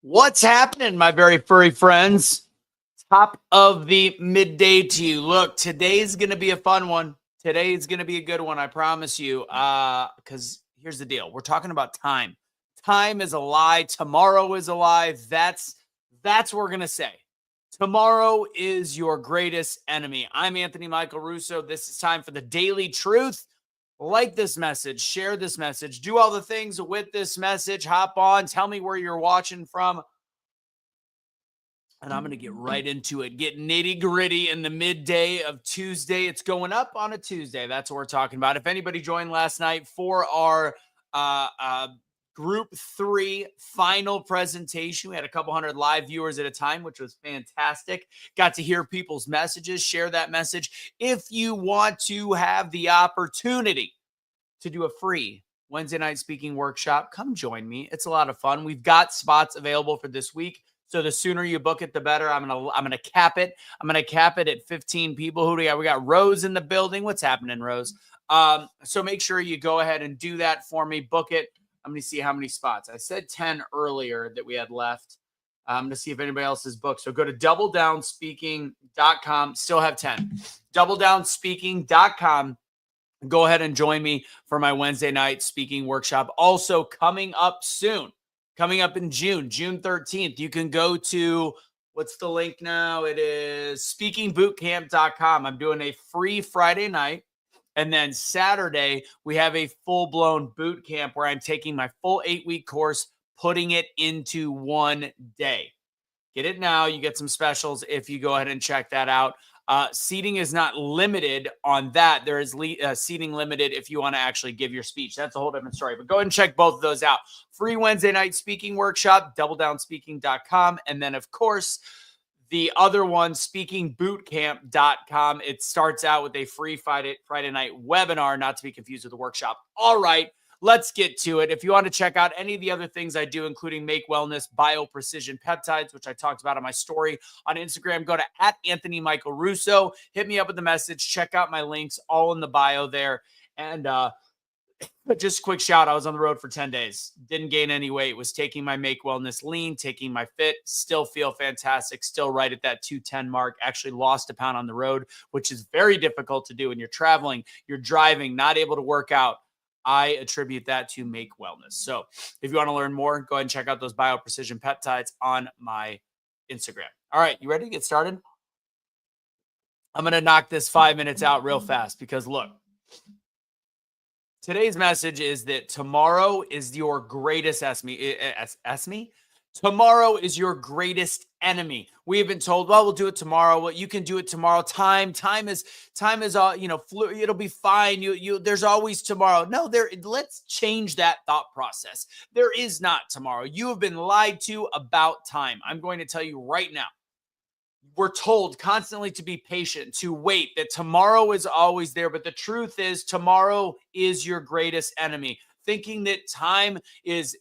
What's happening, my very furry friends? Top of the midday to you. Look, today's going to be a fun one. Today's going to be a good one, I promise you. Because here's the deal. We're talking about time. Time is a lie. Tomorrow is a lie. That's what we're going to say. Tomorrow is your greatest enemy. I'm Anthony Michael Russo. This is time for the Daily Truth. Like this message, share this message, do all the things with this message. Hop on, tell me where you're watching from. And I'm going to get right into it. Get nitty gritty in the midday of Tuesday. It's going up on a Tuesday. That's what we're talking about. If anybody joined last night for our Group 3 final presentation, we had a couple hundred live viewers at a time, which was fantastic. Got to hear people's messages, share that message. If you want to have the opportunity to do a free Wednesday night speaking workshop, come join me. It's a lot of fun. We've got spots available for this week. So the sooner you book it, the better. I'm gonna cap it. I'm gonna cap it at 15 people. Who do we got? We got Rose in the building. What's happening, Rose? So make sure you go ahead and do that for me. Book it. I'm gonna see how many spots. I said 10 earlier that we had left. I'm gonna see if anybody else is booked. So go to doubledownspeaking.com. Still have 10. Doubledownspeaking.com. Go ahead and join me for my Wednesday night speaking workshop. Also coming up soon. Coming up in June 13th, you can go to, what's the link now? It is speakingbootcamp.com. I'm doing a free Friday night. And then Saturday, we have a full-blown boot camp where I'm taking my full 8-week course, putting it into one day. Get it now. You get some specials if you go ahead and check that out. Seating is not limited on that. There is seating limited if you want to actually give your speech. That's a whole different story. But go ahead and check both of those out. Free Wednesday night speaking workshop, doubledownspeaking.com. And then, of course, the other one, speakingbootcamp.com. It starts out with a free Friday night webinar, not to be confused with the workshop. All right. Let's get to it. If you want to check out any of the other things I do, including Make Wellness, Bio-Precision Peptides, which I talked about on my story on Instagram, go to @AnthonyMichaelRusso. Hit me up with the message. Check out my links, all in the bio there. And but just a quick shout, I was on the road for 10 days. Didn't gain any weight. Was taking my Make Wellness lean, taking my fit. Still feel fantastic. Still right at that 210 mark. Actually lost a pound on the road, which is very difficult to do when you're traveling, you're driving, not able to work out. I attribute that to Make Wellness. So if you want to learn more, go ahead and check out those Bio-Precision Peptides on my Instagram. All right, you ready to get started? I'm going to knock this 5 minutes out real fast because look, today's message is that tomorrow is your greatest enemy. Tomorrow is your greatest enemy. We have been told, well, we'll do it tomorrow. Well, you can do it tomorrow. Time is it'll be fine. There's always tomorrow. No, let's change that thought process. There is not tomorrow. You have been lied to about time. I'm going to tell you right now. We're told constantly to be patient, to wait, that tomorrow is always there. But the truth is tomorrow is your greatest enemy. Thinking that time is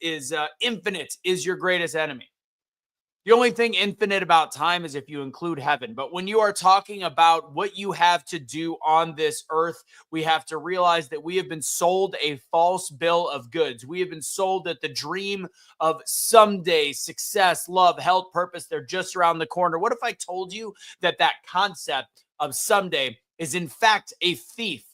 infinite is your greatest enemy. The only thing infinite about time is if you include heaven. But when you are talking about what you have to do on this earth, we have to realize that we have been sold a false bill of goods. We have been sold that the dream of someday success, love, health, purpose, they're just around the corner. What if I told you that concept of someday is in fact a thief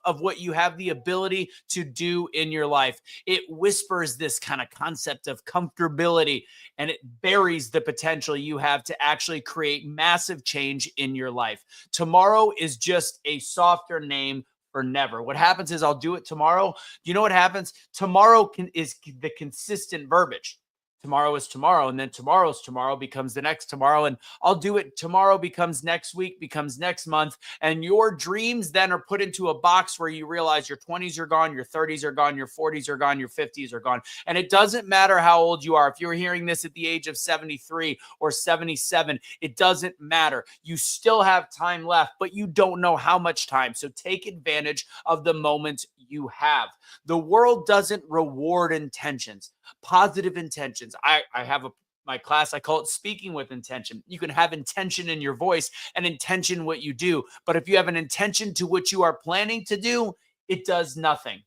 of what you have the ability to do in your life? It whispers this kind of concept of comfortability, and it buries the potential you have to actually create massive change in your life. Tomorrow is just a softer name for never. What happens is I'll do it tomorrow. You know what happens? Tomorrow is the consistent verbiage. Tomorrow is tomorrow, and then tomorrow's tomorrow becomes the next tomorrow, and I'll do it tomorrow becomes next week, becomes next month, and your dreams then are put into a box where you realize your 20s are gone, your 30s are gone, your 40s are gone, your 50s are gone, and it doesn't matter how old you are. If you're hearing this at the age of 73 or 77, it doesn't matter. You still have time left, but you don't know how much time, so take advantage of the moment you have. The world doesn't reward intentions. Positive intentions. I have my class, I call it speaking with intention. You can have intention in your voice and intention what you do. But if you have an intention to what you are planning to do, it does nothing.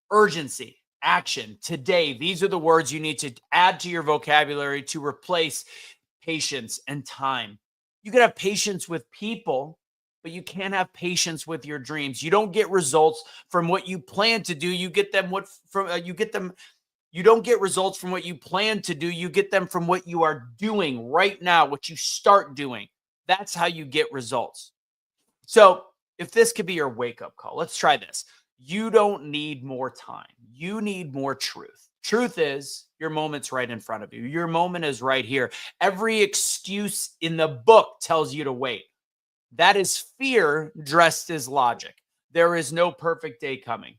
Urgency. action today. These are the words you need to add to your vocabulary to replace patience and time. You can have patience with people, but you can't have patience with your dreams. You don't get results from what you plan to do. You get them what from you get them. You don't get results from what you plan to do. You get them from what you are doing right now, what you start doing. That's how you get results. So, if this could be your wake up call, let's try this. You don't need more time. You need more truth. Truth is your moment's right in front of you. Your moment is right here. Every excuse in the book tells you to wait. That is fear dressed as logic. There is no perfect day coming,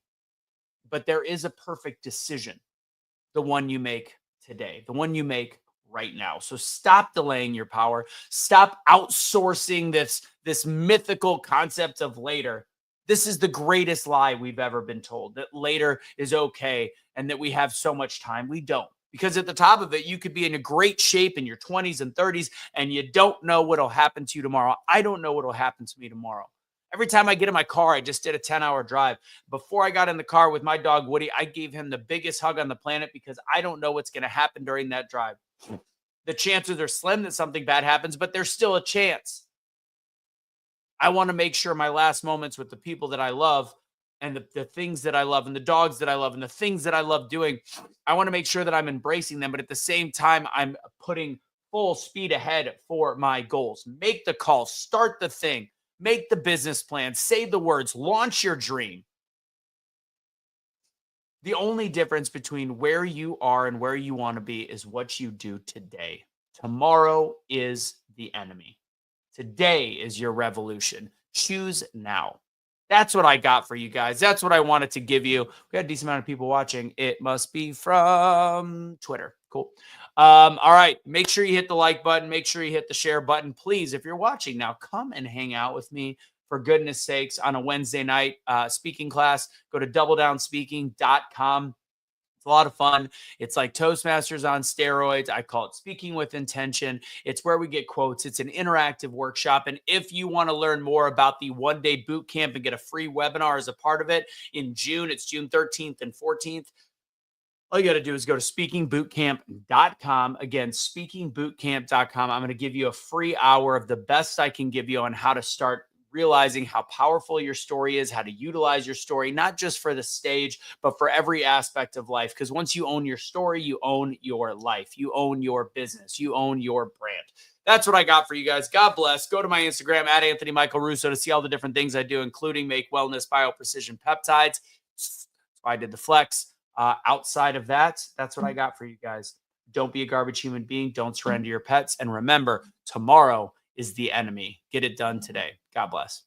but there is a perfect decision, the one you make today, the one you make right now. So stop delaying your power. Stop outsourcing this mythical concept of later. This is the greatest lie we've ever been told, that later is okay and that we have so much time. We don't. Because at the top of it, you could be in a great shape in your 20s and 30s and you don't know what'll happen to you tomorrow. I don't know what'll happen to me tomorrow. Every time I get in my car, I just did a 10-hour drive. Before I got in the car with my dog, Woody, I gave him the biggest hug on the planet because I don't know what's going to happen during that drive. The chances are slim that something bad happens, but there's still a chance. I want to make sure my last moments with the people that I love and the things that I love and the dogs that I love and the things that I love doing, I want to make sure that I'm embracing them. But at the same time, I'm putting full speed ahead for my goals. Make the call, start the thing. Make the business plan, say the words, launch your dream. The only difference between where you are and where you want to be is what you do today. Tomorrow is the enemy. Today is your revolution. Choose now. That's what I got for you guys. That's what I wanted to give you. We got a decent amount of people watching. It must be from Twitter. Cool. All right. Make sure you hit the like button. Make sure you hit the share button. Please, if you're watching now, come and hang out with me for goodness sakes on a Wednesday night speaking class. Go to doubledownspeaking.com. It's a lot of fun. It's like Toastmasters on steroids. I call it Speaking with Intention. It's where we get quotes. It's an interactive workshop. And if you want to learn more about the one-day boot camp and get a free webinar as a part of it in June, it's June 13th and 14th. All you got to do is go to speakingbootcamp.com. Again, speakingbootcamp.com. I'm going to give you a free hour of the best I can give you on how to start realizing how powerful your story is, how to utilize your story, not just for the stage, but for every aspect of life. Because once you own your story, you own your life, you own your business, you own your brand. That's what I got for you guys. God bless. Go to my Instagram at Anthony Michael Russo to see all the different things I do, including make wellness bioprecision peptides. That's why I did the flex. Outside of that, that's what I got for you guys. Don't be a garbage human being. Don't surrender your pets. And remember, tomorrow is the enemy. Get it done today. God bless.